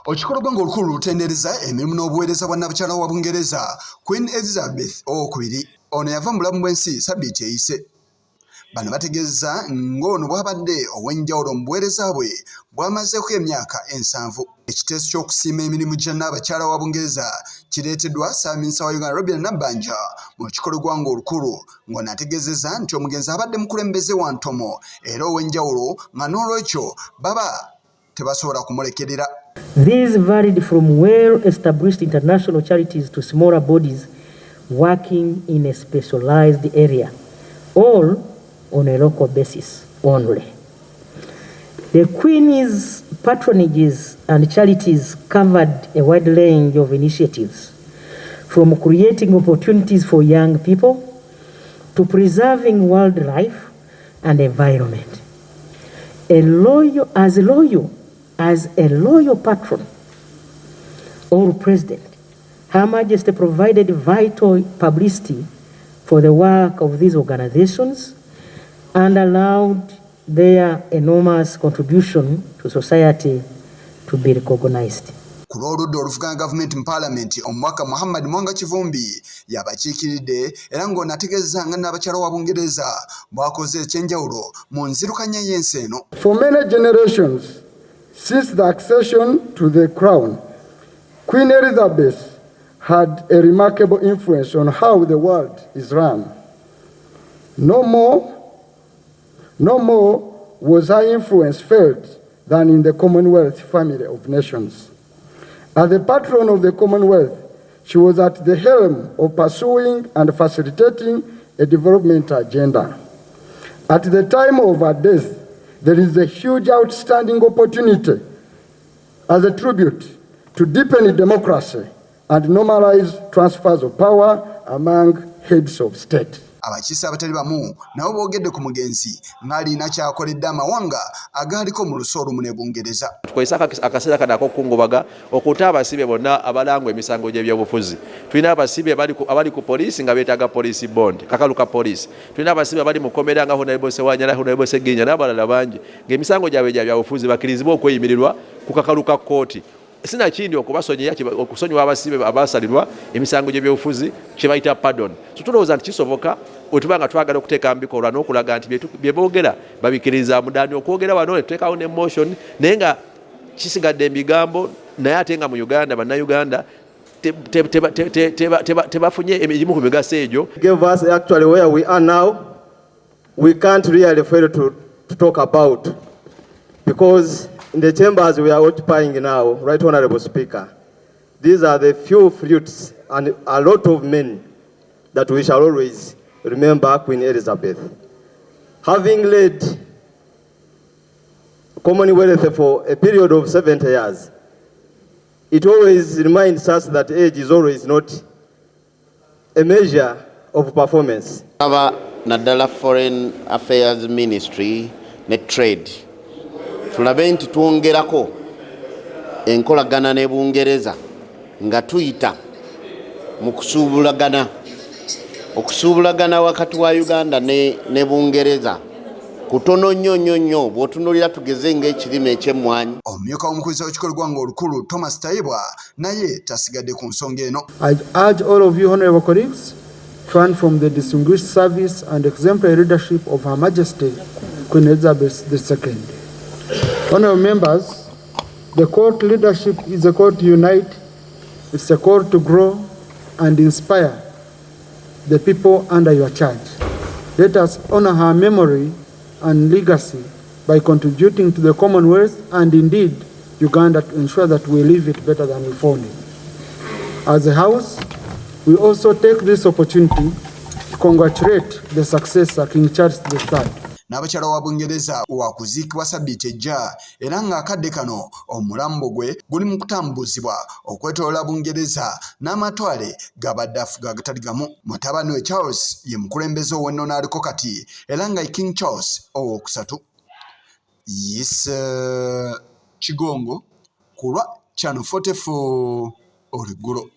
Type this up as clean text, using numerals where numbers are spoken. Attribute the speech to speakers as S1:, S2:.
S1: Okikolwa ng'olukulu lutendereza emirimu n'obuweereza bwa Nnabakyala wa Bungereza Queen Elizabeth II ono yava mu bulamu bw'ensi Ssabbiiti eyise. Bano bategeeza ng'ono bw'abadde ow'enjawulo mu buweereza bwe bw'amazeeko emyaka 7. Ekiteeso ky'okusiima emirimu gya Nnabakyala wa Bungereza kireeteddwa Ssaabaminisita wa Uganda Robert Nabbanja mu kikolwa ng'olukulu ng'ono ategeezezza nti omugenzi abadde mukulembeze wa ntomo era ow'enjawulo nga n'olwekyo baba tebasobola kumulekerera.
S2: These varied from well-established international charities to smaller bodies working in a specialized area, all on a local basis only. The Queen's patronages and charities covered a wide range of initiatives, from creating opportunities for young people to preserving wildlife and environment. As a loyal patron or president, Her Majesty provided vital publicity for the work of these organizations and allowed their enormous contribution to society to be recognized.
S1: Ku lw'oludda oluvuganya gavumenti mu Palamenti omubaka Muhammad Mwanga Kivumbi yabakiikiridde era ng'ono ategeeza nga Nnabakyala wa Bungereza bw'akoze ekyenjawulo mu nzirukanya y'ensi eno.
S3: For many generations since the accession to the crown, Queen Elizabeth had a remarkable influence on how the world is run. No more was her influence felt than in the Commonwealth family of nations. As the patron of the Commonwealth, she was at the helm of pursuing and facilitating a development agenda. At the time of her death, there is a huge outstanding opportunity as a tribute to deepen democracy and normalize transfers of power among heads of state.
S1: Abakiise abatali bamu nabo boogedde ku mugenzi ng'alina kyakoledde amawanga agaaliko mu luso olumu ne Bungereza.
S4: Tukozesa akaseera kano ak'okukungubaga okuta abasibe bonna abalangwa emisango gy'ebyobufuzi. Tulina abasibe abali ku poliisi nga beetaaga poliisi bond, kakalu ka poliisi. Tulina abasibe abali mu kkomera nga Honorable Sewanyana, Honorable Seginnya n'abalala bangi ng'emisango gyabwe gya byabufuzi bakkirizibwa okweyimirirwa ku kakalu ka kkooti. Sina kindi okusonyiwa abasibe abasalirwa emisango gy'ebyobufuzi kye bayita pardon. So tulowooza nti kisoboka wetuba nga twagala okuteeka mbikolwa n'okulaga nti bye boogera babikiriza mudaani okwogera wano ne tuteekawo ne motion naye nga kisigadde ebigambo naye ate nga mu Uganda bannayuganda tebafunye egimu ku migaso egyo.
S5: Give us actually where we are now, we can't really fail to talk about, because in the chambers we are occupying now, Right Honorable Speaker, these are the few fruits and a lot of men that we shall always remember Queen Elizabeth. Having led Commonwealth for a period of 70 years, it always reminds us that age is always not a measure of performance.
S6: Aba naddala Foreign Affairs Ministry ne Trade. Tulabe nti twongerako enkolagana ne Bungereza nga tuyita mu okusuubulagana wakati wa Uganda ne Bungereza kutono nnyo bw'otunuulira tugeze ng'ekirime eky'emmwanyi.
S1: Omumyuka w'omukulisa w'ekikolwa ng'olukulu Thomas Tayibwa naye tasigadde ku nsonga eno.
S3: I urge all of you honorable colleagues to learn from the distinguished service and exemplary leadership of Her Majesty Queen Elizabeth II. Honorable members, the court leadership is a call to unite, it's a call to grow and inspire the people under your charge. Let us honor her memory and legacy by contributing to the Commonwealth and indeed Uganda to ensure that we leave it better than we found it. As a House, we also take this opportunity to congratulate the successor, King Charles III.
S1: Nnabakyala wa Bungereza wakuziikibwa Ssabbiiti ejja era ng'akadde kano omulambo gwe guli mu kutambuzibwa okwetooloola Bungereza n'amatwale gabadde afuga agatali gamu. Mutabani we Charles ye mukulembeze ow'ennono aliko kati era nga King Charles III. Kigongo ku lwa Channel 44 oluggulo.